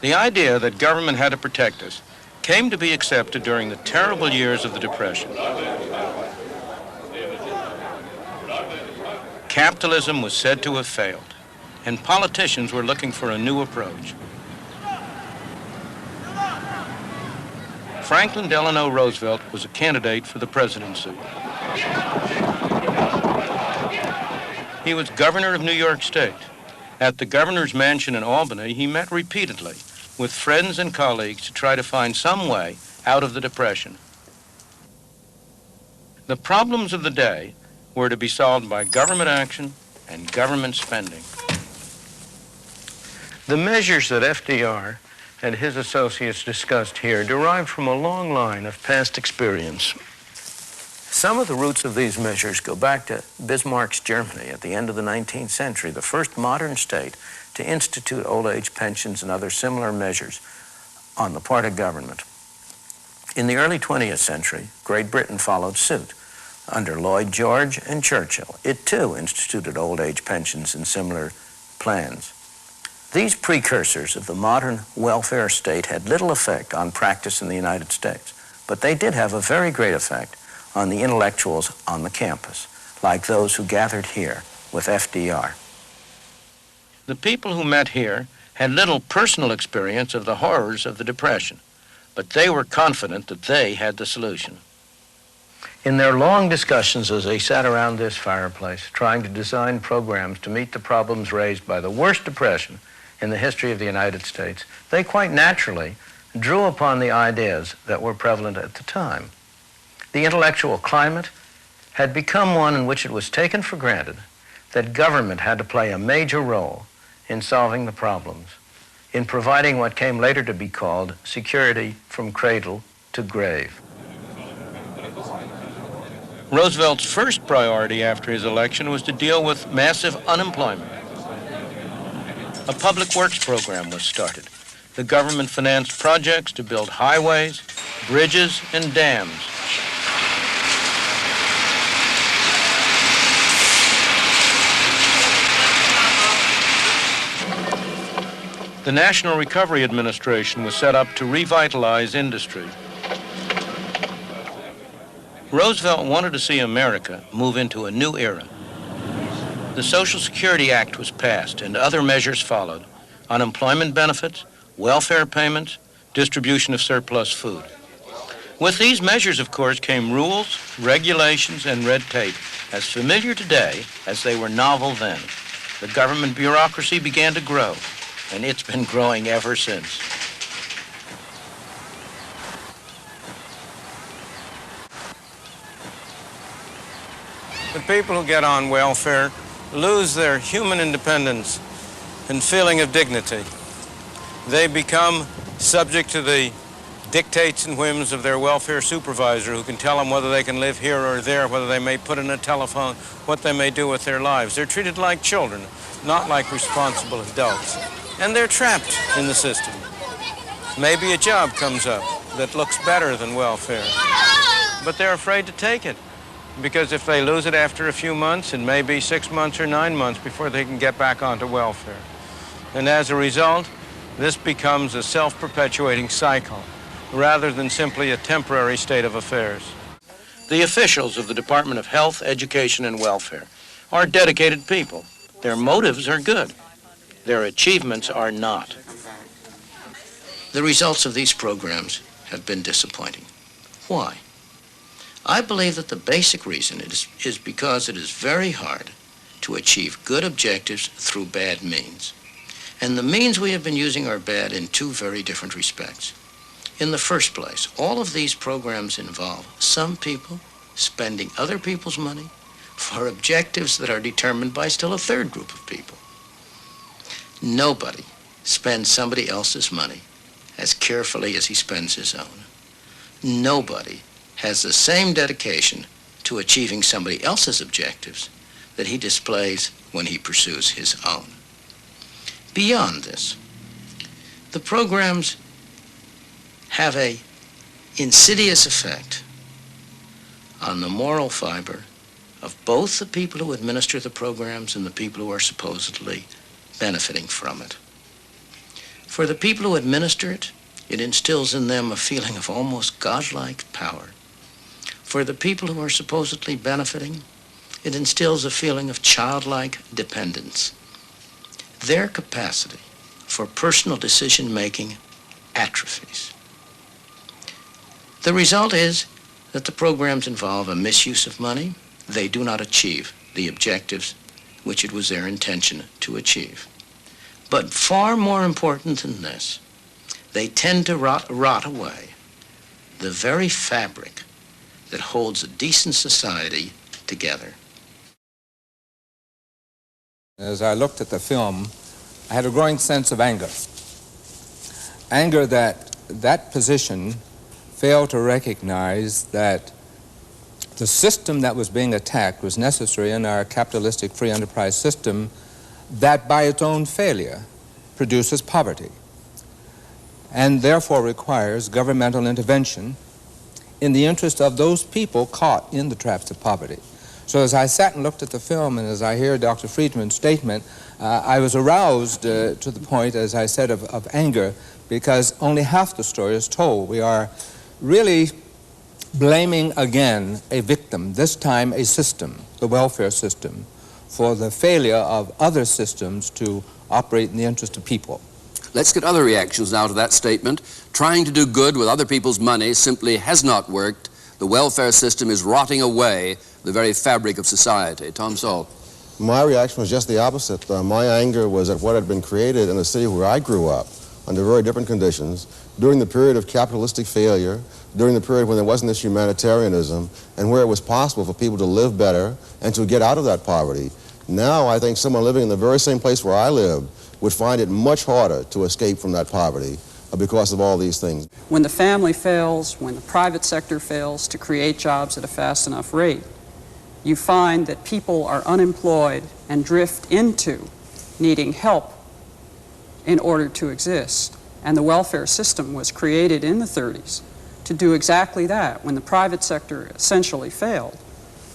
The idea that government had to protect us came to be accepted during the terrible years of the Depression. Capitalism was said to have failed, and politicians were looking for a new approach. Franklin Delano Roosevelt was a candidate for the presidency. He was governor of New York State. At the governor's mansion in Albany, he met repeatedly with friends and colleagues to try to find some way out of the Depression. The problems of the day were to be solved by government action and government spending. The measures that FDR and his associates discussed here derived from a long line of past experience. Some of the roots of these measures go back to Bismarck's Germany at the end of the 19th century, the first modern state to institute old age pensions and other similar measures on the part of government. In the early 20th century, Great Britain followed suit. Under Lloyd George and Churchill, it too instituted old age pensions and similar plans. These precursors of the modern welfare state had little effect on practice in the United States, but they did have a very great effect on the intellectuals on the campus, like those who gathered here with FDR. The people who met here had little personal experience of the horrors of the Depression, but they were confident that they had the solution. In their long discussions as they sat around this fireplace, trying to design programs to meet the problems raised by the worst depression in the history of the United States, they quite naturally drew upon the ideas that were prevalent at the time. The intellectual climate had become one in which it was taken for granted that government had to play a major role in solving the problems, in providing what came later to be called security from cradle to grave. Roosevelt's first priority after his election was to deal with massive unemployment. A public works program was started. The government financed projects to build highways, bridges, and dams. The National Recovery Administration was set up to revitalize industry. Roosevelt wanted to see America move into a new era. The Social Security Act was passed and other measures followed: unemployment benefits, welfare payments, distribution of surplus food. With these measures, of course, came rules, regulations, and red tape, as familiar today as they were novel then. The government bureaucracy began to grow, and it's been growing ever since. The people who get on welfare lose their human independence and feeling of dignity. They become subject to the dictates and whims of their welfare supervisor, who can tell them whether they can live here or there, whether they may put in a telephone, what they may do with their lives. They're treated like children, not like responsible adults. And they're trapped in the system. Maybe a job comes up that looks better than welfare, but they're afraid to take it, because if they lose it after a few months, it may be 6 months or 9 months before they can get back onto welfare. And as a result, this becomes a self-perpetuating cycle, rather than simply a temporary state of affairs. The officials of the Department of Health, Education, and Welfare are dedicated people. Their motives are good. Their achievements are not. The results of these programs have been disappointing. Why? I believe that the basic reason is because it is very hard to achieve good objectives through bad means. And the means we have been using are bad in two very different respects. In the first place, all of these programs involve some people spending other people's money for objectives that are determined by still a third group of people. Nobody spends somebody else's money as carefully as he spends his own. Nobody has the same dedication to achieving somebody else's objectives that he displays when he pursues his own. Beyond this, the programs have an insidious effect on the moral fiber of both the people who administer the programs and the people who are supposedly benefiting from it. For the people who administer it, it instills in them a feeling of almost godlike power. For the people who are supposedly benefiting, it instills a feeling of childlike dependence. Their capacity for personal decision-making atrophies. The result is that the programs involve a misuse of money. They do not achieve the objectives which it was their intention to achieve. But far more important than this, they tend to rot away the very fabric that holds a decent society together. As I looked at the film, I had a growing sense of anger. Anger that that position failed to recognize that the system that was being attacked was necessary in our capitalistic free enterprise system that by its own failure produces poverty and therefore requires governmental intervention in the interest of those people caught in the traps of poverty. So as I sat and looked at the film and as I hear Dr. Friedman's statement, I was aroused to the point, as I said, of anger, because only half the story is told. We are really blaming again a victim, this time a system, the welfare system, for the failure of other systems to operate in the interest of people. Let's get other reactions now to that statement. Trying to do good with other people's money simply has not worked. The welfare system is rotting away the very fabric of society. Tom Salt. My reaction was just the opposite. My anger was at what had been created in the city where I grew up under very different conditions during the period of capitalistic failure, during the period when there wasn't this humanitarianism, and where it was possible for people to live better and to get out of that poverty. Now I think someone living in the very same place where I lived would find it much harder to escape from that poverty because of all these things. When the family fails, when the private sector fails to create jobs at a fast enough rate, you find that people are unemployed and drift into needing help in order to exist. And the welfare system was created in the 30s to do exactly that. When the private sector essentially failed,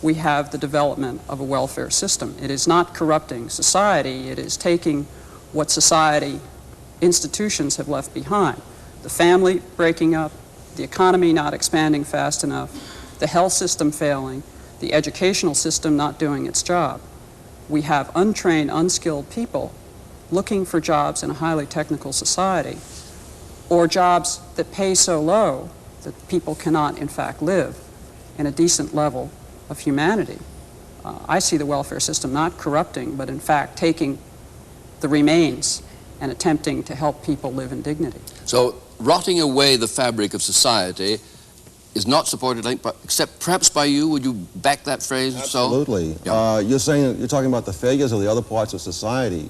we have the development of a welfare system. It is not corrupting society, it is taking what society institutions have left behind. The family breaking up, the economy not expanding fast enough, the health system failing, the educational system not doing its job. We have untrained, unskilled people looking for jobs in a highly technical society, or jobs that pay so low that people cannot, in fact, live in a decent level of humanity. I see the welfare system not corrupting, but in fact taking the remains and attempting to help people live in dignity. So rotting away the fabric of society is not supported, except perhaps by you. Would you back that phrase? Absolutely. Yeah. You're talking about the failures of the other parts of society.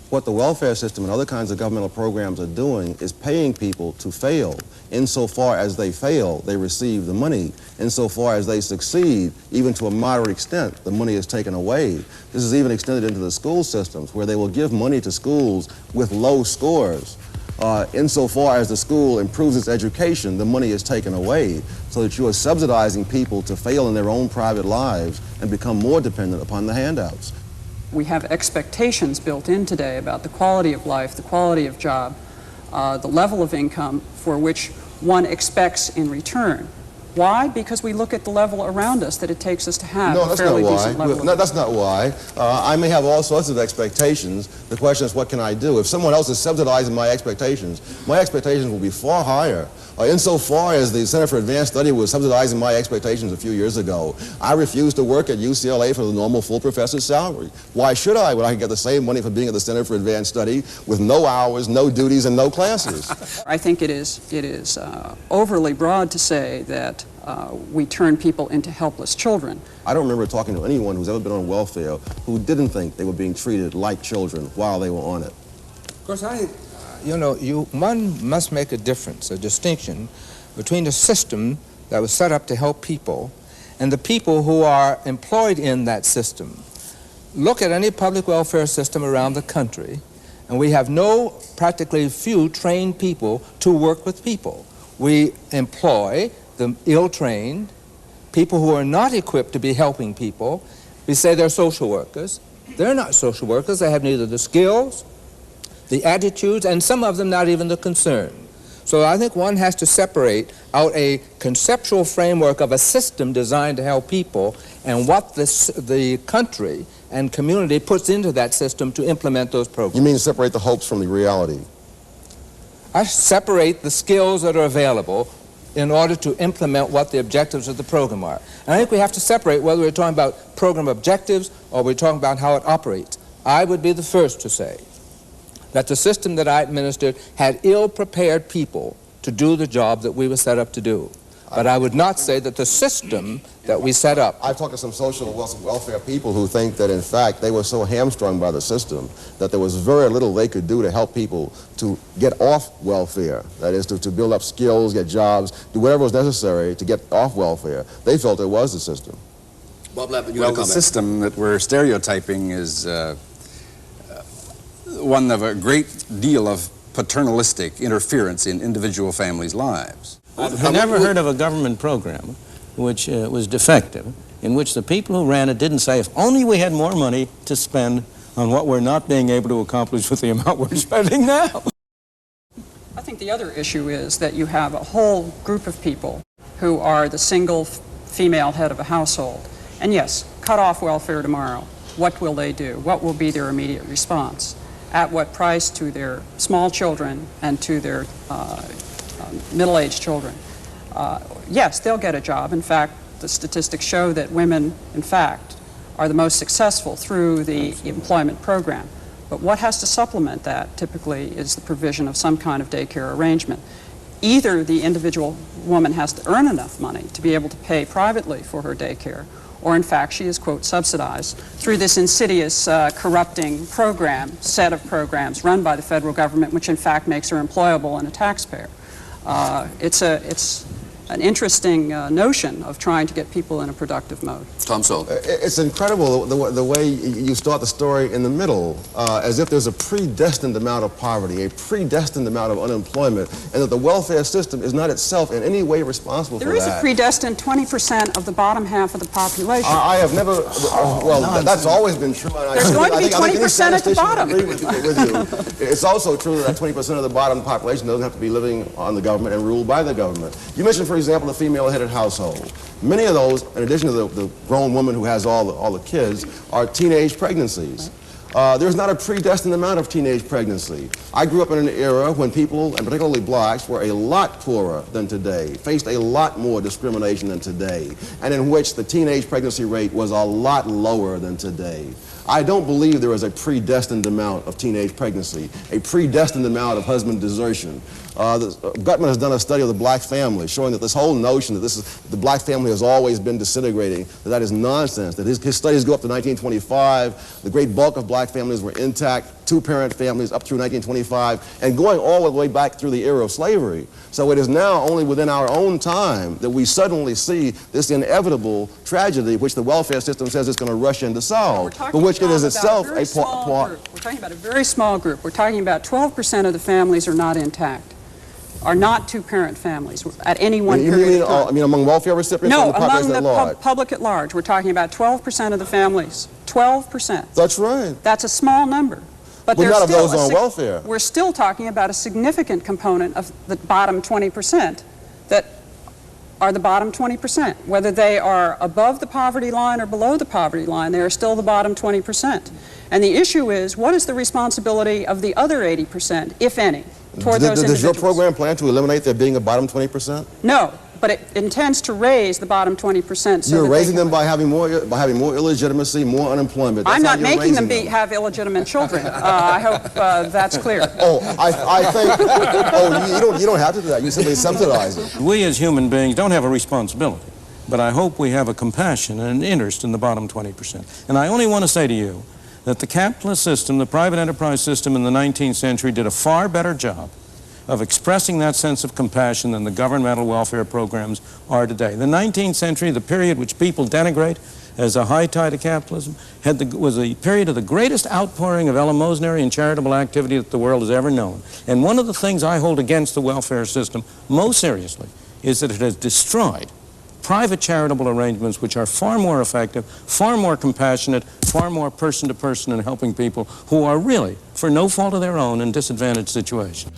What the welfare system and other kinds of governmental programs are doing is paying people to fail. Insofar as they fail, they receive the money. Insofar as they succeed, even to a moderate extent, the money is taken away. This is even extended into the school systems, where they will give money to schools with low scores. Insofar as the school improves its education, the money is taken away, so that you are subsidizing people to fail in their own private lives and become more dependent upon the handouts. We have expectations built in today about the quality of life, the quality of job, the level of income for which one expects in return. Why? Because we look at the level around us that it takes us to have a fairly decent level. No, that's not why. I may have all sorts of expectations. The question is, what can I do? If someone else is subsidizing my expectations will be far higher. Insofar as the Center for Advanced Study was subsidizing my expectations a few years ago, I refused to work at UCLA for the normal full professor's salary. Why should I when I can get the same money for being at the Center for Advanced Study with no hours, no duties, and no classes? I think it is overly broad to say that we turn people into helpless children. I don't remember talking to anyone who's ever been on welfare who didn't think they were being treated like children while they were on it. Of course, one must make a difference, a distinction between the system that was set up to help people and the people who are employed in that system. Look at any public welfare system around the country, and we have practically few trained people to work with people. We employ the ill-trained, people who are not equipped to be helping people. We say they're social workers. They're not social workers. They have neither the skills, the attitudes, and some of them not even the concern. So I think one has to separate out a conceptual framework of a system designed to help people and what the country and community puts into that system to implement those programs. You mean separate the hopes from the reality? I separate the skills that are available in order to implement what the objectives of the program are. And I think we have to separate whether we're talking about program objectives or we're talking about how it operates. I would be the first to say that the system that I administered had ill-prepared people to do the job that we were set up to do. But I would not say that the system that we set up... I've talked to some social welfare people who think that, in fact, they were so hamstrung by the system that there was very little they could do to help people to get off welfare. That is, to build up skills, get jobs, do whatever was necessary to get off welfare. They felt it was the system. Bob Lappin, you well, want to the comment? system that we're stereotyping is one of a great deal of paternalistic interference in individual families' lives. I've never heard of a government program which was defective, in which the people who ran it didn't say, if only we had more money to spend on what we're not being able to accomplish with the amount we're spending now. I think the other issue is that you have a whole group of people who are the single female head of a household. And yes, cut off welfare tomorrow. What will they do? What will be their immediate response? At what price to their small children and to their middle-aged children? Yes, they'll get a job. In fact, the statistics show that women, in fact, are the most successful through the employment program. But what has to supplement that typically is the provision of some kind of daycare arrangement. Either the individual woman has to earn enough money to be able to pay privately for her daycare, or in fact she is, quote, subsidized through this insidious corrupting set of programs run by the federal government, which in fact makes her employable and a taxpayer. It's an interesting notion of trying to get people in a productive mode. Tom Sowell. It's incredible the way you start the story in the middle, as if there's a predestined amount of poverty, a predestined amount of unemployment, and that the welfare system is not itself in any way responsible for that. There is a predestined 20% of the bottom half of the population. I have never, that's always been true. There's going to be 20% at the bottom. I agree with you. It's also true that 20% of the bottom population doesn't have to be living on the government and ruled by the government. You mentioned, for example, the female-headed household. Many of those, in addition to the grown woman who has all the kids, are teenage pregnancies. There's not a predestined amount of teenage pregnancy. I grew up in an era when people, and particularly blacks, were a lot poorer than today, faced a lot more discrimination than today, and in which the teenage pregnancy rate was a lot lower than today. I don't believe there is a predestined amount of teenage pregnancy, a predestined amount of husband desertion. Gutman has done a study of the black family, showing that this whole notion that the black family has always been disintegrating, that is nonsense, that his studies go up to 1925, the great bulk of black families were intact, two-parent families up through 1925, and going all the way back through the era of slavery. So it is now only within our own time that we suddenly see this inevitable tragedy which the welfare system says it's going to rush in to solve, but which it is itself a part. We're talking about a very small group. We're talking about 12% of the families are not intact, are not two-parent families at any one period of time. I mean among welfare recipients? No, or the among the large? public at large. We're talking about 12% of the families. 12%. That's right. That's a small number. But But there's not of still those on welfare. We're still talking about a significant component of the bottom 20% that are the bottom 20%. Whether they are above the poverty line or below the poverty line, they are still the bottom 20%. And the issue is, what is the responsibility of the other 80%, if any, toward those individuals? Does your program plan to eliminate there being a bottom 20%? No, but it intends to raise the bottom 20%. So You're raising them by having more illegitimacy, more unemployment. That's I'm not how you're making them raising have illegitimate children. I hope that's clear. Oh, I think, you don't have to do that. You simply subsidize it. We as human beings don't have a responsibility, but I hope we have a compassion and an interest in the bottom 20%. And I only want to say to you that the capitalist system, the private enterprise system in the 19th century did a far better job of expressing that sense of compassion than the governmental welfare programs are today. The 19th century, the period which people denigrate as a high tide of capitalism, was a period of the greatest outpouring of eleemosynary and charitable activity that the world has ever known. And one of the things I hold against the welfare system most seriously is that it has destroyed private charitable arrangements which are far more effective, far more compassionate, far more person-to-person in helping people who are really, for no fault of their own, in disadvantaged situations.